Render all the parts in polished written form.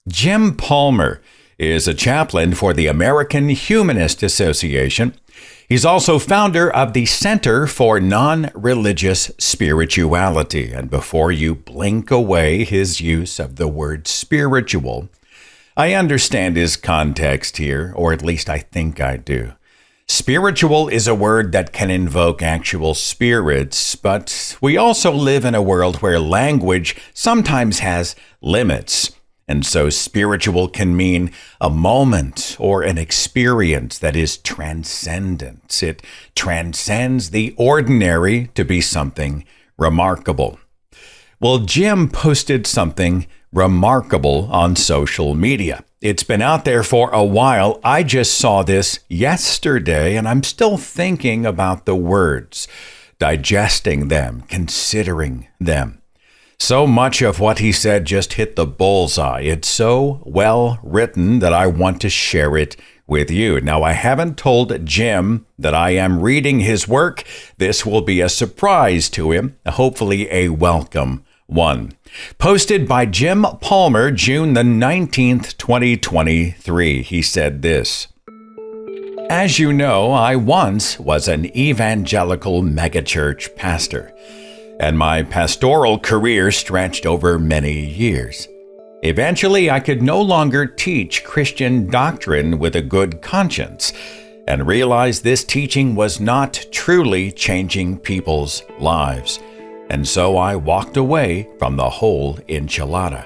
Jim Palmer is a chaplain for the American Humanist Association. He's also founder of the Center for Non-Religiouis Spirituality. And before you blink away his use of the word spiritual, I understand his context here, or at least I think I do. Spiritual is a word that can invoke actual spirits, but we also live in a world where language sometimes has limits. And so spiritual can mean a moment or an experience that is transcendent. It transcends the ordinary to be something remarkable. Well, Jim posted something remarkable on social media. It's been out there for a while. I just saw this yesterday, and I'm still thinking about the words, digesting them, considering them. So much of what he said just hit the bullseye. It's so well written that I want to share it with you. Now, I haven't told Jim that I am reading his work. This will be a surprise to him, hopefully a welcome one. Posted by Jim Palmer, June the 19th, 2023. He said this: As you know, I once was an evangelical megachurch pastor, and my pastoral career stretched over many years. Eventually, I could no longer teach Christian doctrine with a good conscience, and realized this teaching was not truly changing people's lives. And so I walked away from the whole enchilada.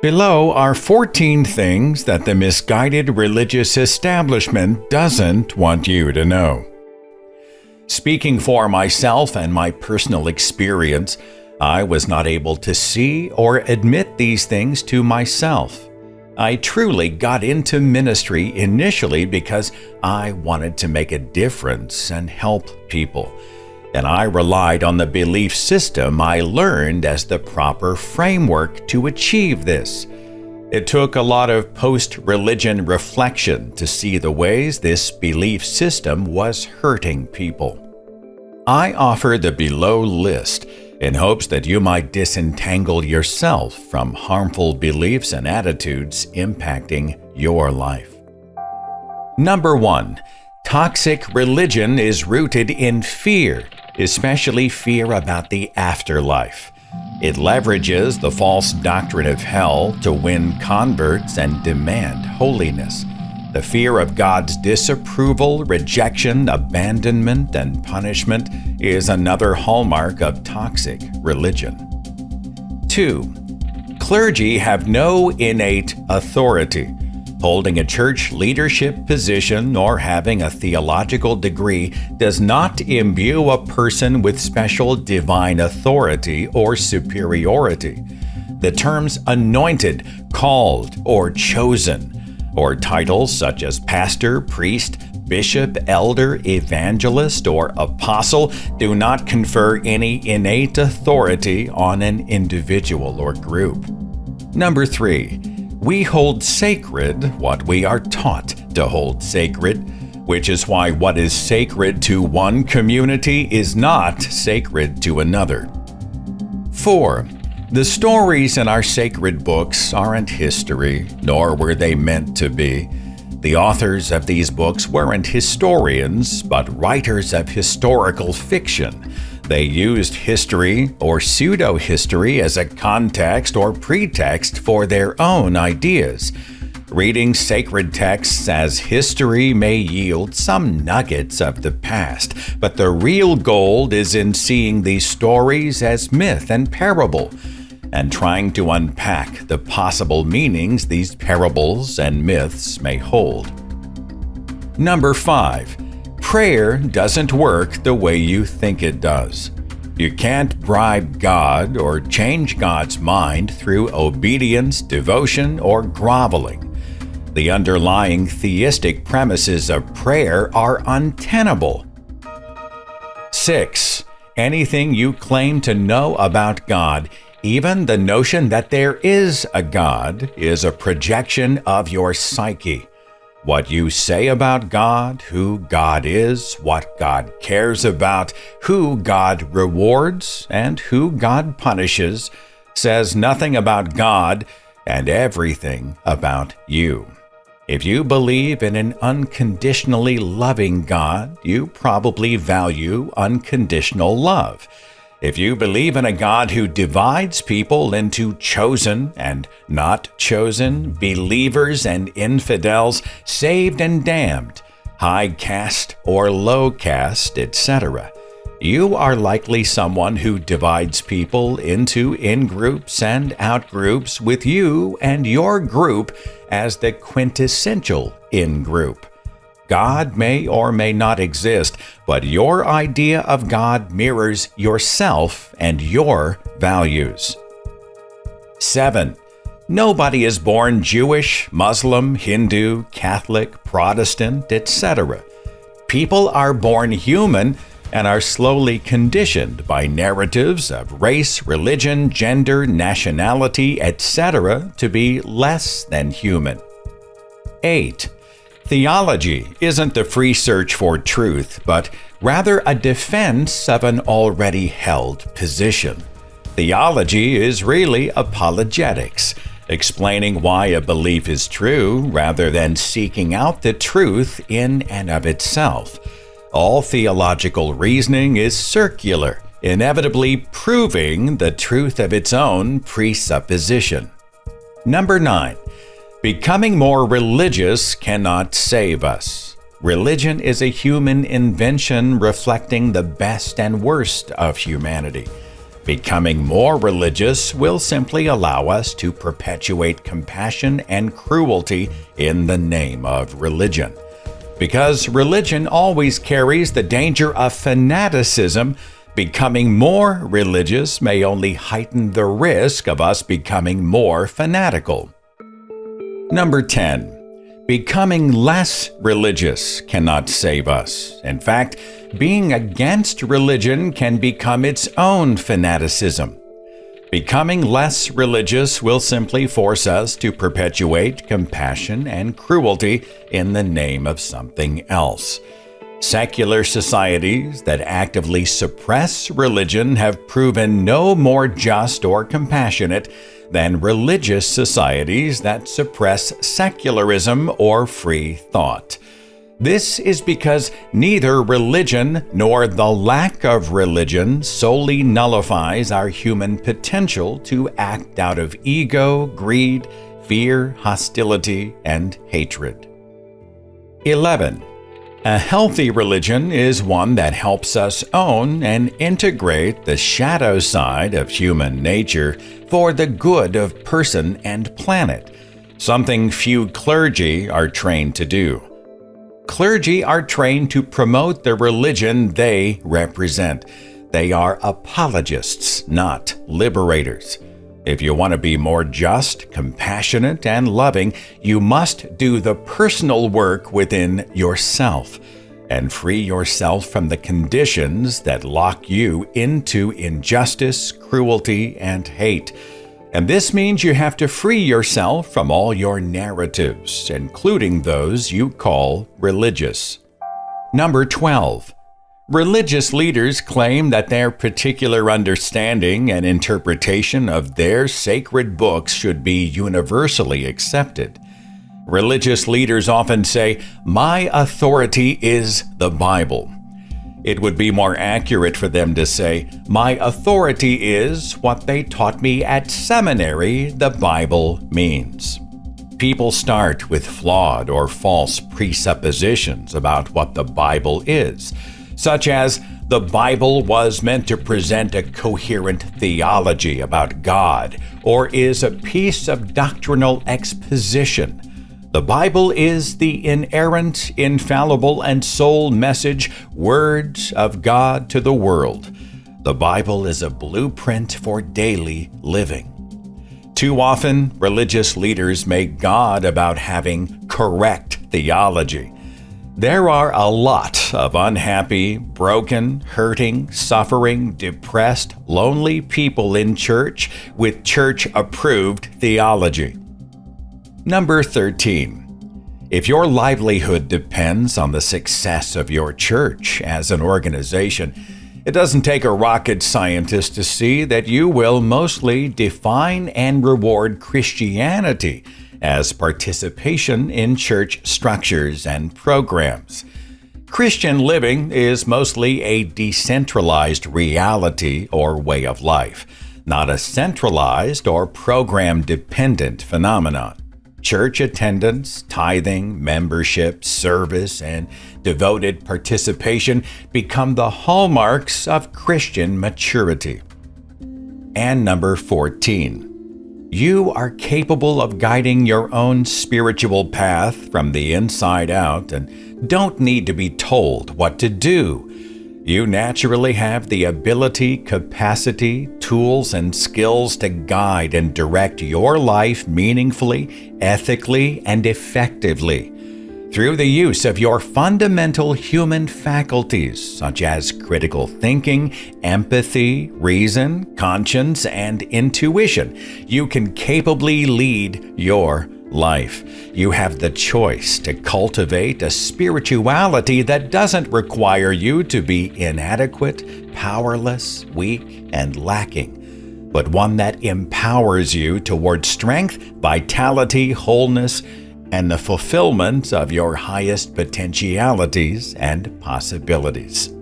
Below are 14 things that the misguided religious establishment doesn't want you to know. Speaking for myself and my personal experience, I was not able to see or admit these things to myself. I truly got into ministry initially because I wanted to make a difference and help people. And I relied on the belief system I learned as the proper framework to achieve this. It took a lot of post-religion reflection to see the ways this belief system was hurting people. I offer the below list in hopes that you might disentangle yourself from harmful beliefs and attitudes impacting your life. Number 1. Toxic religion is rooted in fear, especially fear about the afterlife. It leverages the false doctrine of hell to win converts and demand holiness. The fear of God's disapproval, rejection, abandonment, and punishment is another hallmark of toxic religion. 2. Clergy have no innate authority. Holding a church leadership position or having a theological degree does not imbue a person with special divine authority or superiority. The terms anointed, called, or chosen, or titles such as pastor, priest, bishop, elder, evangelist, or apostle do not confer any innate authority on an individual or group. Number 3. We hold sacred what we are taught to hold sacred, which is why what is sacred to one community is not sacred to another. 4. The stories in our sacred books aren't history, nor were they meant to be. The authors of these books weren't historians, but writers of historical fiction. They used history or pseudo-history as a context or pretext for their own ideas. Reading sacred texts as history may yield some nuggets of the past, but the real gold is in seeing these stories as myth and parable, and trying to unpack the possible meanings these parables and myths may hold. Number 5. Prayer doesn't work the way you think it does. You can't bribe God or change God's mind through obedience, devotion, or groveling. The underlying theistic premises of prayer are untenable. 6. Anything you claim to know about God, even the notion that there is a God, is a projection of your psyche. What you say about God, who God is, what God cares about, who God rewards, and who God punishes, says nothing about God, and everything about you. If you believe in an unconditionally loving God, you probably value unconditional love. If you believe in a God who divides people into chosen and not chosen, believers and infidels, saved and damned, high caste or low caste, etc., you are likely someone who divides people into in-groups and out-groups, with you and your group as the quintessential in-group. God may or may not exist, but your idea of God mirrors yourself and your values. 7. Nobody is born Jewish, Muslim, Hindu, Catholic, Protestant, etc. People are born human and are slowly conditioned by narratives of race, religion, gender, nationality, etc. to be less than human. 8. Theology isn't the free search for truth, but rather a defense of an already held position. Theology is really apologetics, explaining why a belief is true rather than seeking out the truth in and of itself. All theological reasoning is circular, inevitably proving the truth of its own presupposition. Number 9. Becoming more religious cannot save us. Religion is a human invention reflecting the best and worst of humanity. Becoming more religious will simply allow us to perpetuate compassion and cruelty in the name of religion. Because religion always carries the danger of fanaticism, becoming more religious may only heighten the risk of us becoming more fanatical. Number 10. Becoming less religious cannot save us. In fact, being against religion can become its own fanaticism. Becoming less religious will simply force us to perpetuate compassion and cruelty in the name of something else. Secular societies that actively suppress religion have proven no more just or compassionate than religious societies that suppress secularism or free thought. This is because neither religion nor the lack of religion solely nullifies our human potential to act out of ego, greed, fear, hostility, and hatred. 11. A healthy religion is one that helps us own and integrate the shadow side of human nature for the good of person and planet, something few clergy are trained to do. Clergy are trained to promote the religion they represent. They are apologists, not liberators. If you want to be more just, compassionate, and loving, you must do the personal work within yourself and free yourself from the conditions that lock you into injustice, cruelty, and hate. And this means you have to free yourself from all your narratives, including those you call religious. Number 12. Religious leaders claim that their particular understanding and interpretation of their sacred books should be universally accepted. Religious leaders often say, "My authority is the Bible." It would be more accurate for them to say, "My authority is what they taught me at seminary the Bible means." People start with flawed or false presuppositions about what the Bible is, such as the Bible was meant to present a coherent theology about God, or is a piece of doctrinal exposition. The Bible is the inerrant, infallible, and sole message, words of God to the world. The Bible is a blueprint for daily living. Too often, religious leaders make God about having correct theology. There are a lot of unhappy, broken, hurting, suffering, depressed, lonely people in church with church-approved theology. Number 13. If your livelihood depends on the success of your church as an organization, It doesn't take a rocket scientist to see that you will mostly define and reward Christianity as participation in church structures and programs. Christian living is mostly a decentralized reality or way of life, not a centralized or program-dependent phenomenon. Church attendance, tithing, membership, service, and devoted participation become the hallmarks of Christian maturity. And number 14, you are capable of guiding your own spiritual path from the inside out and don't need to be told what to do. You naturally have the ability, capacity, tools, and skills to guide and direct your life meaningfully, ethically, and effectively through the use of your fundamental human faculties such as critical thinking, empathy, reason, conscience, and intuition. You can capably lead your life. You have the choice to cultivate a spirituality that doesn't require you to be inadequate, powerless, weak, and lacking, but one that empowers you toward strength, vitality, wholeness, and the fulfillment of your highest potentialities and possibilities.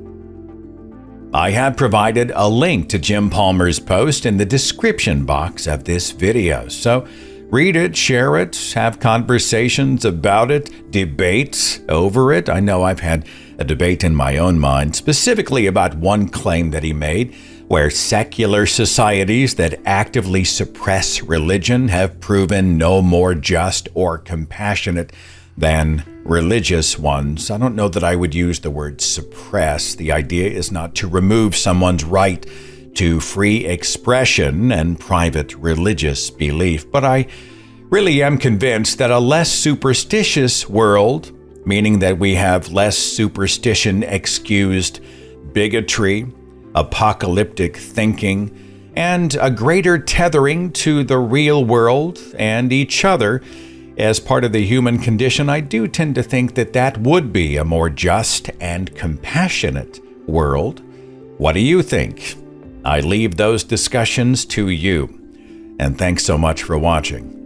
I have provided a link to Jim Palmer's post in the description box of this video, so read it, share it, have conversations about it, debates over it. I know I've had a debate in my own mind, specifically about one claim that he made, where secular societies that actively suppress religion have proven no more just or compassionate than religious ones. I don't know that I would use the word suppress. The idea is not to remove someone's right to free expression and private religious belief. But I really am convinced that a less superstitious world, meaning that we have less superstition-excused bigotry, apocalyptic thinking, and a greater tethering to the real world and each other as part of the human condition, I do tend to think that that would be a more just and compassionate world. What do you think? I leave those discussions to you. And thanks so much for watching.